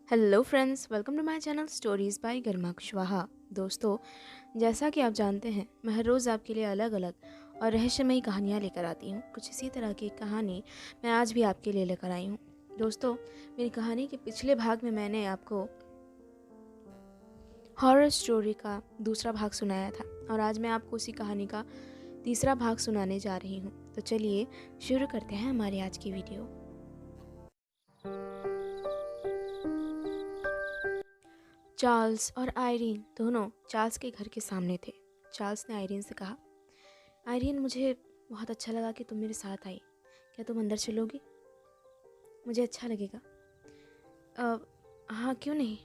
Hello friends, welcome to my channel stories by Garima Kushwaha. दोस्तों, जैसा कि आप जानते हैं, मैं हर रोज़ आपके लिए अलग अलग और रहस्यमयी कहानियाँ लेकर आती हूँ। कुछ इसी तरह की एक कहानी मैं आज भी आपके लिए लेकर आई हूँ। दोस्तों, मेरी कहानी के पिछले भाग में मैंने आपको हॉरर स्टोरी का दूसरा भाग सुनाया था और आज मैं आपको उसी कहानी का तीसरा भाग सुनाने जा रही हूँ। तो चलिए शुरू करते हैं हमारी आज की वीडियो। चार्ल्स और आयरीन दोनों चार्ल्स के घर के सामने थे। चार्ल्स ने आयरीन से कहा, आयरीन, मुझे बहुत अच्छा लगा कि तुम मेरे साथ आई। क्या तुम अंदर चलोगी? मुझे अच्छा लगेगा। हाँ, क्यों नहीं।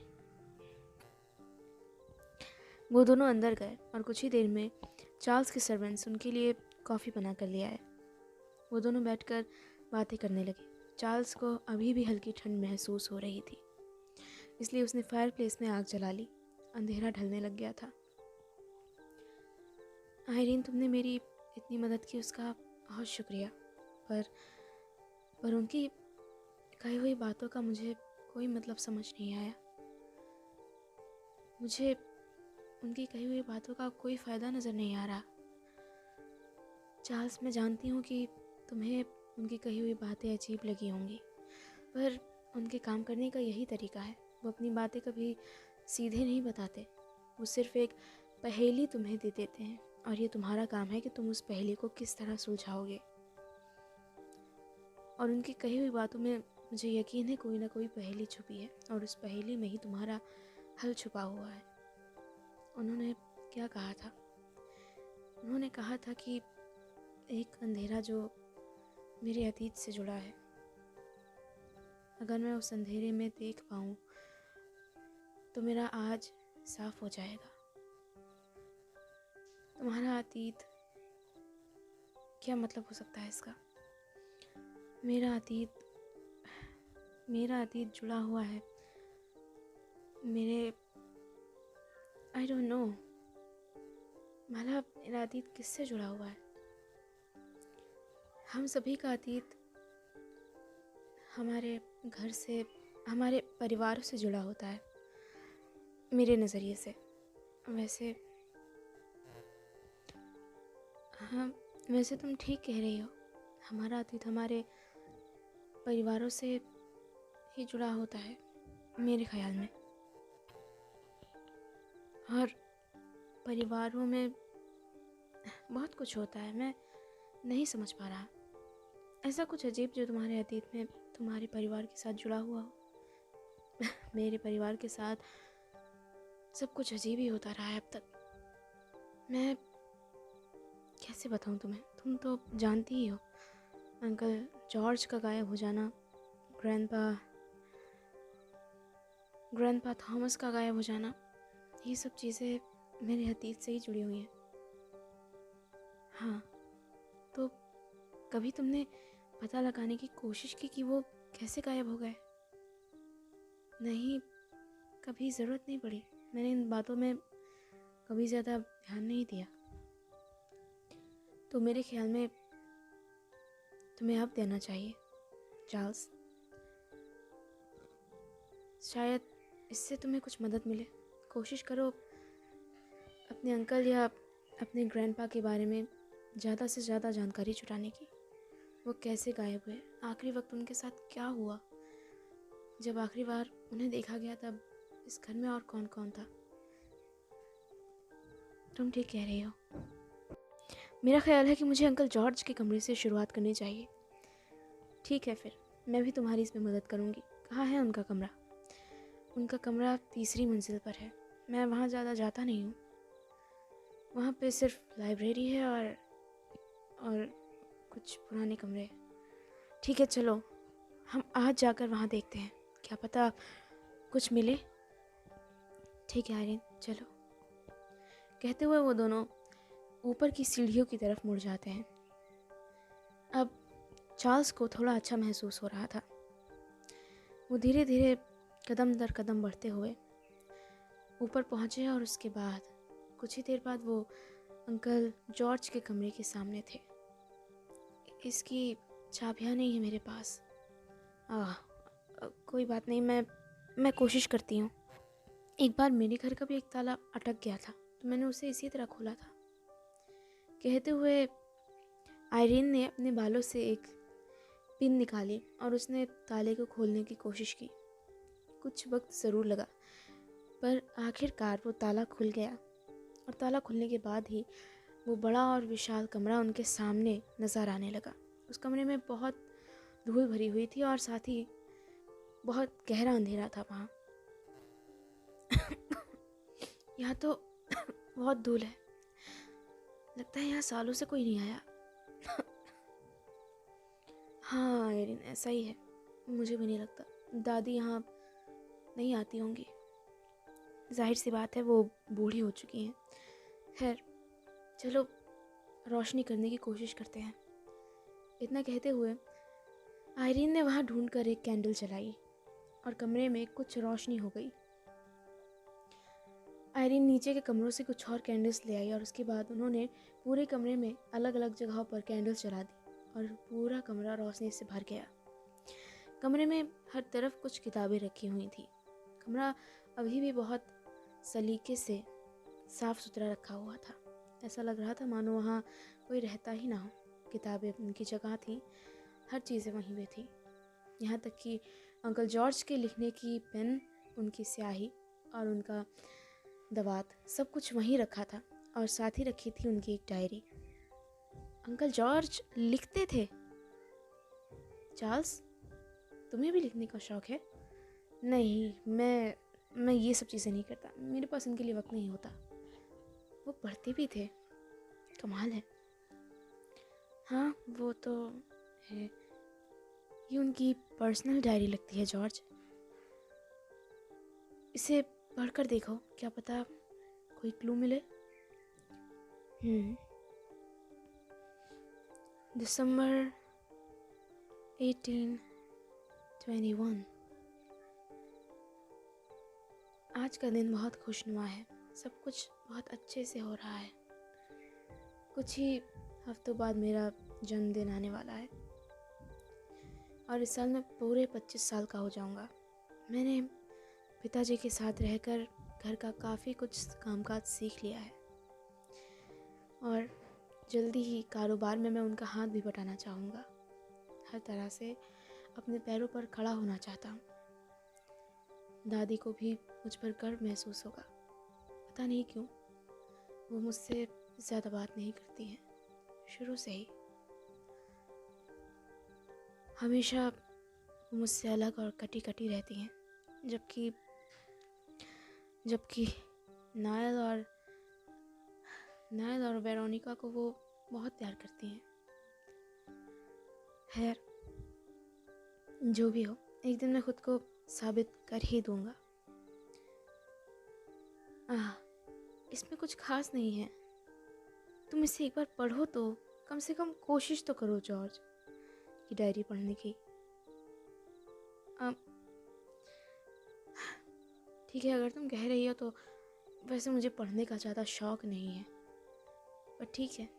वो दोनों अंदर गए और कुछ ही देर में चार्ल्स के सर्वेंट्स उनके लिए कॉफ़ी बना कर ले आए। वो दोनों बैठकर बातें करने लगे। चार्ल्स को अभी भी हल्की ठंड महसूस हो रही थी, इसलिए उसने फायर प्लेस में आग जला ली। अंधेरा ढलने लग गया था। आयरीन, तुमने मेरी इतनी मदद की, उसका बहुत शुक्रिया। पर उनकी कही हुई बातों का मुझे कोई मतलब समझ नहीं आया। मुझे उनकी कही हुई बातों का कोई फ़ायदा नज़र नहीं आ रहा। चार्ल्स, मैं जानती हूँ कि तुम्हें उनकी कही हुई बातें अजीब लगी होंगी, पर उनके काम करने का यही तरीका है। वो अपनी बातें कभी सीधे नहीं बताते। वो सिर्फ एक पहेली तुम्हें दे देते हैं और ये तुम्हारा काम है कि तुम उस पहेली को किस तरह सुलझाओगे। और उनकी कही हुई बातों में मुझे यकीन है कोई ना कोई पहेली छुपी है और उस पहेली में ही तुम्हारा हल छुपा हुआ है। उन्होंने क्या कहा था? उन्होंने कहा था कि एक अंधेरा जो मेरे अतीत से जुड़ा है, अगर मैं उस अंधेरे में देख पाऊँ तो मेरा आज साफ हो जाएगा। तुम्हारा अतीत, क्या मतलब हो सकता है इसका? मेरा अतीत जुड़ा हुआ है मेरे, आई डोंट नो। मेरा अतीत किससे जुड़ा हुआ है? हम सभी का अतीत हमारे घर से, हमारे परिवारों से जुड़ा होता है, मेरे नज़रिए से। वैसे हाँ, वैसे तुम ठीक कह रही हो। हमारा अतीत हमारे परिवारों से ही जुड़ा होता है, मेरे ख्याल में। और परिवारों में बहुत कुछ होता है, मैं नहीं समझ पा रहा। ऐसा कुछ अजीब जो तुम्हारे अतीत में तुम्हारे परिवार के साथ जुड़ा हुआ हो। मेरे परिवार के साथ सब कुछ अजीब ही होता रहा है अब तक। मैं कैसे बताऊं तुम्हें? तुम तो जानती ही हो, अंकल जॉर्ज का गायब हो जाना, ग्रैंडपा थॉमस का गायब हो जाना, ये सब चीज़ें मेरे अतीत से ही जुड़ी हुई हैं। हाँ, तो कभी तुमने पता लगाने की कोशिश की कि वो कैसे गायब हो गए? नहीं, कभी ज़रूरत नहीं पड़ी। मैंने इन बातों में कभी ज़्यादा ध्यान नहीं दिया। तो मेरे ख्याल में तुम्हें अब देना चाहिए, चार्ल्स। शायद इससे तुम्हें कुछ मदद मिले। कोशिश करो अपने अंकल या अपने ग्रैंडपा के बारे में ज़्यादा से ज़्यादा जानकारी जुटाने की। वो कैसे गायब हुए, आखिरी वक्त उनके साथ क्या हुआ, जब आखिरी बार उन्हें देखा गया तब इस घर में और कौन कौन था। तुम ठीक कह रही हो। मेरा ख्याल है कि मुझे अंकल जॉर्ज के कमरे से शुरुआत करनी चाहिए। ठीक है, फिर मैं भी तुम्हारी इसमें मदद करूँगी। कहाँ है उनका कमरा? उनका कमरा तीसरी मंजिल पर है। मैं वहाँ ज़्यादा जाता नहीं हूँ। वहाँ पे सिर्फ लाइब्रेरी है और कुछ पुराने कमरे। ठीक है, चलो हम आज जाकर वहाँ देखते हैं, क्या पता कुछ मिले। ठीक है आयरीन, चलो। कहते हुए वो दोनों ऊपर की सीढ़ियों की तरफ मुड़ जाते हैं। अब चार्ल्स को थोड़ा अच्छा महसूस हो रहा था। वो धीरे धीरे कदम दर कदम बढ़ते हुए ऊपर पहुँचे और उसके बाद कुछ ही देर बाद वो अंकल जॉर्ज के कमरे के सामने थे। इसकी चाबियाँ नहीं है मेरे पास। कोई बात नहीं, मैं मैं कोशिश करती हूँ। एक बार मेरे घर का भी एक ताला अटक गया था, तो मैंने उसे इसी तरह खोला था। कहते हुए आयरीन ने अपने बालों से एक पिन निकाली और उसने ताले को खोलने की कोशिश की। कुछ वक्त ज़रूर लगा, पर आखिरकार वो ताला खुल गया, और ताला खुलने के बाद ही वो बड़ा और विशाल कमरा उनके सामने नज़र आने लगा। उस कमरे में बहुत धूल भरी हुई थी और साथ ही बहुत गहरा अंधेरा था वहाँ। यहाँ तो बहुत धूल है, लगता है यहाँ सालों से कोई नहीं आया। हाँ आयरीन, ऐसा ही है, मुझे भी नहीं लगता दादी यहाँ नहीं आती होंगी। जाहिर सी बात है, वो बूढ़ी हो चुकी हैं। खैर चलो रोशनी करने की कोशिश करते हैं। इतना कहते हुए आयरीन ने वहाँ ढूंढकर एक कैंडल जलाई और कमरे में कुछ रोशनी हो गई। आयरीन नीचे के कमरों से कुछ और कैंडल्स ले आई और उसके बाद उन्होंने पूरे कमरे में अलग अलग जगहों पर कैंडल्स जला दी और पूरा कमरा रोशनी से भर गया। कमरे में हर तरफ कुछ किताबें रखी हुई थी। कमरा अभी भी बहुत सलीके से साफ सुथरा रखा हुआ था। ऐसा लग रहा था मानो वहाँ कोई रहता ही ना हो। किताबें उनकी जगह थी, हर चीज़ें वहीं पे थी, यहाँ तक कि अंकल जॉर्ज के लिखने की पेन, उनकी स्याही और उनका दवात, सब कुछ वहीं रखा था। और साथ ही रखी थी उनकी एक डायरी। अंकल जॉर्ज लिखते थे। चार्ल्स, तुम्हें भी लिखने का शौक़ है? नहीं, मैं ये सब चीज़ें नहीं करता, मेरे पास इनके लिए वक्त नहीं होता। वो पढ़ते भी थे, कमाल है। हाँ वो तो है, ये उनकी पर्सनल डायरी लगती है जॉर्ज। इसे पढ़कर देखो, क्या पता कोई क्लू मिले। दिसंबर 1821। आज का दिन बहुत खुशनुमा है, सब कुछ बहुत अच्छे से हो रहा है। कुछ ही हफ्तों बाद मेरा जन्मदिन आने वाला है और इस साल मैं पूरे 25 साल का हो जाऊंगा। मैंने पिताजी के साथ रहकर घर का काफ़ी कुछ कामकाज सीख लिया है और जल्दी ही कारोबार में मैं उनका हाथ भी बटाना चाहूँगा। हर तरह से अपने पैरों पर खड़ा होना चाहता हूँ। दादी को भी मुझ पर गर्व महसूस होगा। पता नहीं क्यों वो मुझसे ज़्यादा बात नहीं करती हैं, शुरू से ही। हमेशा वो मुझसे अलग और कटी कटी रहती हैं, जबकि नायल और वेरोनिका को वो बहुत प्यार करती हैं। खैर जो भी हो, एक दिन मैं खुद को साबित कर ही दूंगा। इसमें कुछ खास नहीं है, तुम इसे एक बार पढ़ो तो, कम से कम कोशिश तो करो जॉर्ज की डायरी पढ़ने की। ठीक है, अगर तुम कह रही हो तो। वैसे मुझे पढ़ने का ज़्यादा शौक नहीं है, पर ठीक है,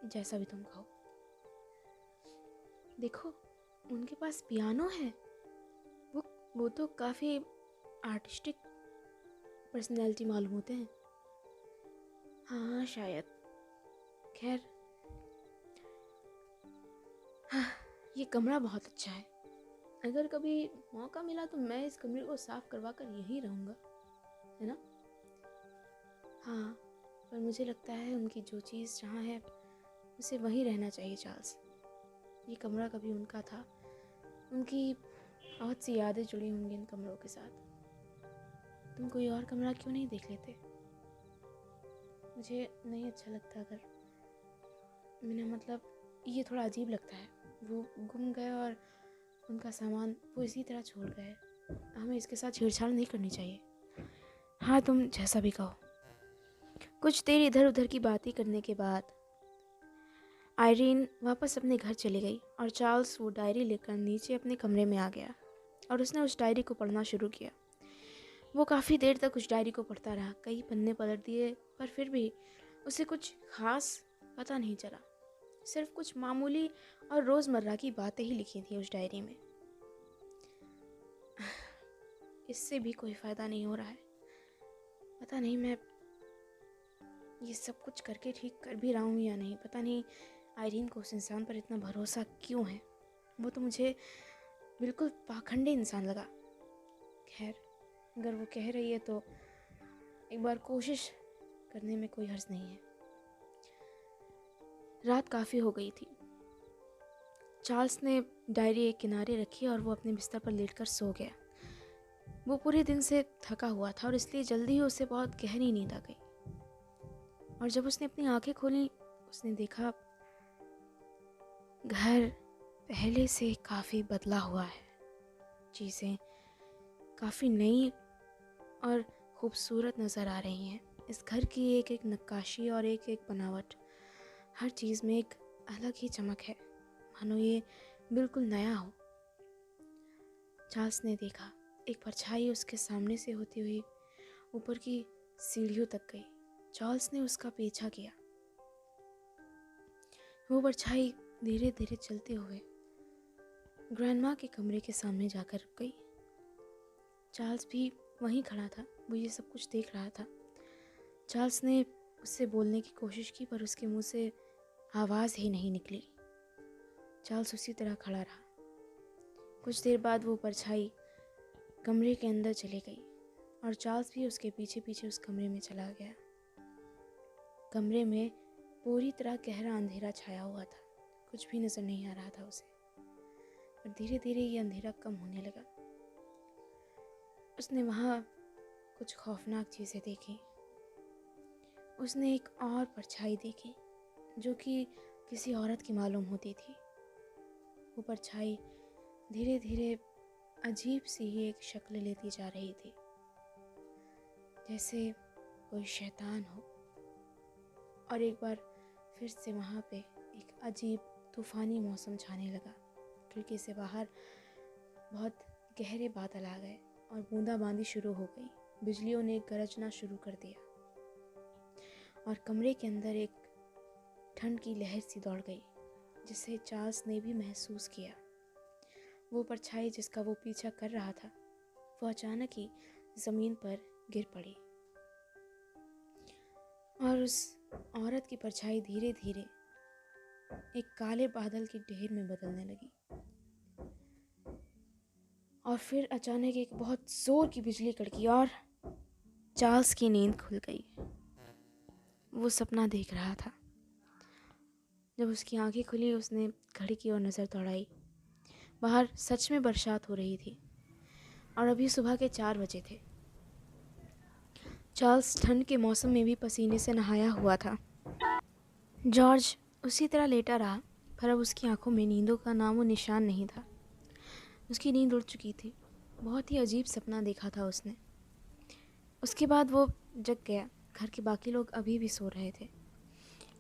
जैसा भी तुम कहो। देखो उनके पास पियानो है, वो तो काफ़ी आर्टिस्टिक पर्सनैलिटी मालूम होते हैं। हाँ शायद। खैर हाँ, ये कमरा बहुत अच्छा है। अगर कभी मौका मिला तो मैं इस कमरे को साफ करवा कर यहीं रहूँगा, है ना? हाँ, पर मुझे लगता है उनकी जो चीज़ जहाँ है उसे वहीं रहना चाहिए चार्ल्स। ये कमरा कभी उनका था, उनकी बहुत सी यादें जुड़ी होंगी इन कमरों के साथ। तुम कोई और कमरा क्यों नहीं देख लेते? मुझे नहीं अच्छा लगता, अगर मेरा मतलब ये थोड़ा अजीब लगता है। वो गुम गए और उनका सामान वो इसी तरह छोड़ गए। हमें इसके साथ छेड़छाड़ नहीं करनी चाहिए। हाँ तुम जैसा भी कहो। कुछ देर इधर उधर की बातें करने के बाद आयरीन वापस अपने घर चली गई और चार्ल्स वो डायरी लेकर नीचे अपने कमरे में आ गया और उसने उस डायरी को पढ़ना शुरू किया। वो काफ़ी देर तक उस डायरी को पढ़ता रहा, कई पन्ने पलट दिए, पर फिर भी उसे कुछ खास पता नहीं चला। सिर्फ कुछ मामूली और रोज़मर्रा की बातें ही लिखी थी उस डायरी में। इससे भी कोई फ़ायदा नहीं हो रहा है। पता नहीं मैं ये सब कुछ करके ठीक कर भी रहा हूँ या नहीं। पता नहीं आयरीन को उस इंसान पर इतना भरोसा क्यों है। वो तो मुझे बिल्कुल पाखंडी इंसान लगा। खैर, अगर वो कह रही है तो एक बार कोशिश करने में कोई हर्ज नहीं है। रात काफ़ी हो गई थी। चार्ल्स ने डायरी एक किनारे रखी और वो अपने बिस्तर पर लेटकर सो गया। वो पूरे दिन से थका हुआ था और इसलिए जल्दी ही उसे बहुत गहरी नींद आ गई। और जब उसने अपनी आंखें खोली, उसने देखा घर पहले से काफ़ी बदला हुआ है। चीज़ें काफ़ी नई और खूबसूरत नज़र आ रही हैं। इस घर की एक एक नक्काशी और एक एक बनावट, हर चीज़ में एक अलग ही चमक है, मानो ये बिल्कुल नया हो। चार्ल्स ने देखा एक परछाई उसके सामने से होती हुई ऊपर की सीढ़ियों तक गई। चार्ल्स ने उसका पीछा किया। वो परछाई धीरे धीरे चलते हुए ग्रैंडमा के कमरे के सामने जाकर रुक गई। चार्ल्स भी वहीं खड़ा था। वो ये सब कुछ देख रहा था। चार्ल्स ने उससे बोलने की कोशिश की पर उसके मुंह से आवाज़ ही नहीं निकली। चार्ल्स उसी तरह खड़ा रहा। कुछ देर बाद वो परछाई कमरे के अंदर चली गई और चार्ल्स भी उसके पीछे पीछे उस कमरे में चला गया। कमरे में पूरी तरह गहरा अंधेरा छाया हुआ था। कुछ भी नज़र नहीं आ रहा था उसे। और धीरे धीरे ये अंधेरा कम होने लगा। उसने वहाँ कुछ खौफनाक चीज़ें देखी। उसने एक और परछाई देखी जो कि किसी औरत की मालूम होती थी। वो परछाई धीरे धीरे अजीब सी ही एक शक्ल लेती जा रही थी, जैसे कोई शैतान हो। और एक बार फिर से वहाँ पे एक अजीब तूफ़ानी मौसम छाने लगा। खिड़की से बाहर बहुत गहरे बादल आ गए और बूंदाबांदी शुरू हो गई। बिजलियों ने गरजना शुरू कर दिया और कमरे के अंदर एक ठंड की लहर सी दौड़ गई, जिसे चार्ल्स ने भी महसूस किया। वो परछाई जिसका वो पीछा कर रहा था, वो अचानक ही ज़मीन पर गिर पड़ी और उस औरत की परछाई धीरे धीरे एक काले बादल के ढेर में बदलने लगी। और फिर अचानक एक बहुत ज़ोर की बिजली कड़की और चार्ल्स की नींद खुल गई। वो सपना देख रहा था। जब उसकी आंखें खुली, उसने घड़ी की ओर नज़र दौड़ाई। बाहर सच में बरसात हो रही थी और अभी सुबह के 4 बजे थे। चार्ल्स ठंड के मौसम में भी पसीने से नहाया हुआ था। जॉर्ज उसी तरह लेटा रहा, पर अब उसकी आंखों में नींदों का नामो निशान नहीं था। उसकी नींद उड़ चुकी थी। बहुत ही अजीब सपना देखा था उसने। उसके बाद वो जग गया। घर के बाकी लोग अभी भी सो रहे थे।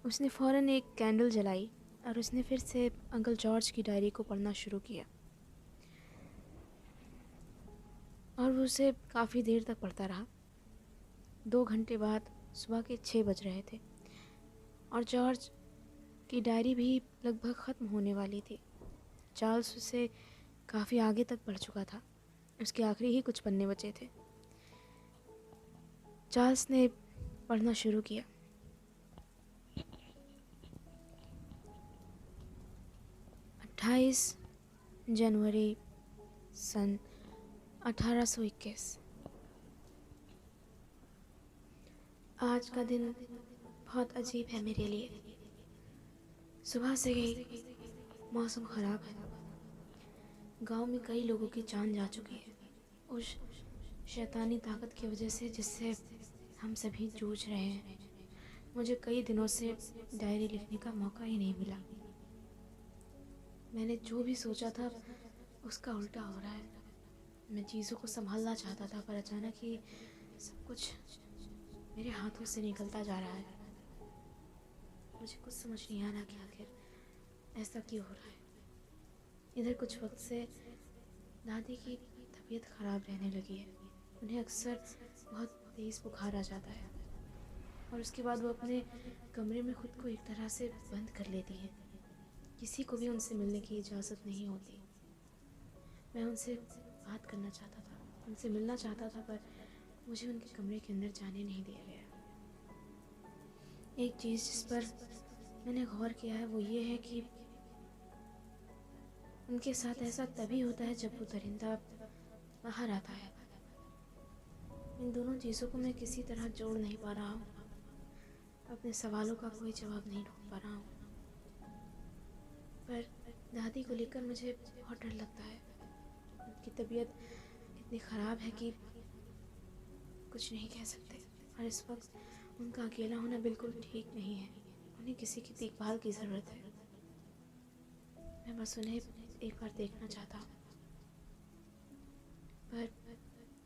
उसने फ़ौरन एक कैंडल जलाई और उसने फिर से अंकल जॉर्ज की डायरी को पढ़ना शुरू किया और वो उसे काफ़ी देर तक पढ़ता रहा। 2 घंटे बाद सुबह के 6 बज रहे थे और जॉर्ज की डायरी भी लगभग ख़त्म होने वाली थी। चार्ल्स उसे काफ़ी आगे तक पढ़ चुका था। उसके आखिरी ही कुछ पन्ने बचे थे। चार्ल्स ने पढ़ना शुरू किया। 28 जनवरी सन 1821। आज का दिन बहुत अजीब है मेरे लिए। सुबह से ही मौसम ख़राब है। गांव में कई लोगों की जान जा चुकी है उस शैतानी ताकत की वजह से जिससे हम सभी जूझ रहे हैं। मुझे कई दिनों से डायरी लिखने का मौका ही नहीं मिला। मैंने जो भी सोचा था उसका उल्टा हो रहा है। मैं चीज़ों को संभालना चाहता था, पर अचानक ही सब कुछ मेरे हाथों से निकलता जा रहा है। मुझे कुछ समझ नहीं आ रहा कि आखिर ऐसा क्यों हो रहा है। इधर कुछ वक्त से दादी की तबीयत ख़राब रहने लगी है। उन्हें अक्सर बहुत तेज़ बुखार आ जाता है और उसके बाद वो अपने कमरे में खुद को एक तरह से बंद कर लेती हैं। किसी को भी उनसे मिलने की इजाज़त नहीं होती। मैं उनसे बात करना चाहता था, उनसे मिलना चाहता था, पर मुझे उनके कमरे के अंदर जाने नहीं दिया गया। एक चीज़ जिस पर मैंने गौर किया है वो ये है कि उनके साथ ऐसा तभी होता है जब वो दरिंदा बाहर आता है। इन दोनों चीज़ों को मैं किसी तरह जोड़ नहीं पा रहा हूँ। अपने सवालों का कोई जवाब नहीं ढूंढ पा रहा हूँ। पर दादी को लेकर मुझे बहुत डर लगता है। उनकी तबीयत इतनी ख़राब है कि कुछ नहीं कह सकते, और इस वक्त उनका अकेला होना बिल्कुल ठीक नहीं है। उन्हें किसी की देखभाल की ज़रूरत है। मैं बस उन्हें एक बार देखना चाहता हूँ, पर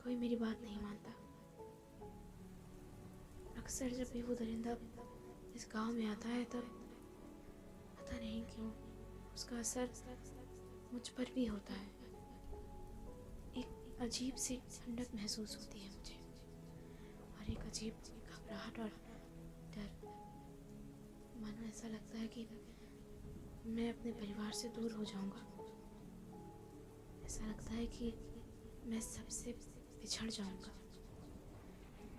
कोई मेरी बात नहीं मानता। अक्सर जब भी वो दरिंदा इस गांव में आता है तब पता नहीं क्यों उसका असर मुझ पर भी होता है। एक अजीब सी ठंडक महसूस होती है मुझे, और एक अजीब घबराहट और डर। मानो ऐसा लगता है कि मैं अपने परिवार से दूर हो जाऊंगा। ऐसा लगता है कि मैं सबसे बिछड़ जाऊंगा,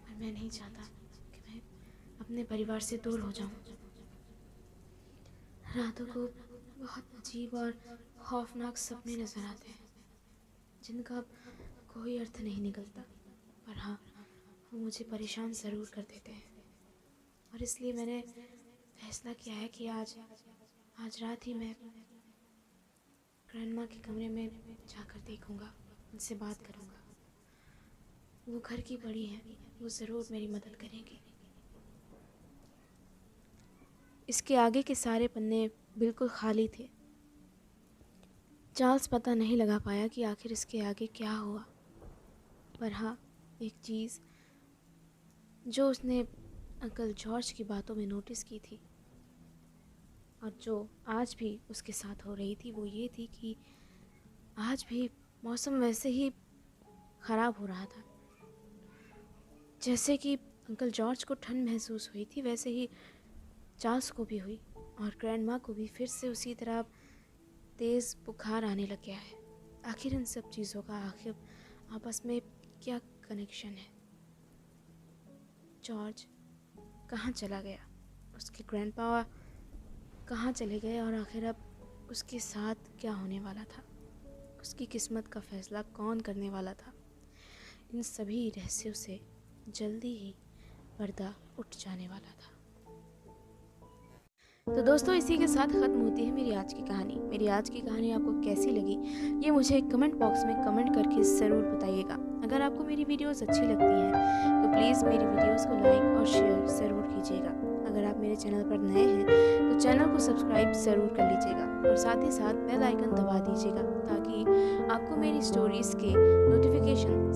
और मैं नहीं चाहता कि मैं अपने परिवार से दूर हो जाऊं। रातों को बहुत अजीब और खौफनाक सपने नजर आते हैं जिनका कोई अर्थ नहीं निकलता, पर हाँ, वो मुझे परेशान ज़रूर कर देते हैं। और इसलिए मैंने फैसला किया है कि आज रात ही मैं ग्रैंडमा के कमरे में जाकर देखूंगा, उनसे बात करूंगा। वो घर की बड़ी हैं, वो ज़रूर मेरी मदद करेंगी। इसके आगे के सारे पन्ने बिल्कुल खाली थे। चार्ल्स पता नहीं लगा पाया कि आखिर इसके आगे क्या हुआ, पर हाँ, एक चीज़ जो उसने अंकल जॉर्ज की बातों में नोटिस की थी और जो आज भी उसके साथ हो रही थी वो ये थी कि आज भी मौसम वैसे ही ख़राब हो रहा था। जैसे कि अंकल जॉर्ज को ठंड महसूस हुई थी, वैसे ही चार्ल्स को भी हुई, और ग्रैंडमा को भी फिर से उसी तरह तेज़ बुखार आने लग गया है। आखिर इन सब चीज़ों का आखिर आपस में क्या कनेक्शन है? जॉर्ज कहाँ चला गया? उसके ग्रैंडपा कहाँ चले गए? और आखिर अब उसके साथ क्या होने वाला था? उसकी किस्मत का फैसला कौन करने वाला था? इन सभी रहस्यों से जल्दी ही पर्दा उठ जाने वाला था। तो दोस्तों, इसी के साथ ख़त्म होती है मेरी आज की कहानी। मेरी आज की कहानी आपको कैसी लगी ये मुझे कमेंट बॉक्स में कमेंट करके ज़रूर बताइएगा। अगर आपको मेरी वीडियोस अच्छी लगती हैं तो प्लीज़ मेरी वीडियोस को लाइक और शेयर ज़रूर कीजिएगा। अगर आप मेरे चैनल पर नए हैं तो चैनल को सब्सक्राइब ज़रूर कर लीजिएगा, और साथ ही साथ बेल आइकन दबा दीजिएगा ताकि आपको मेरी स्टोरीज़ के नोटिफिकेशन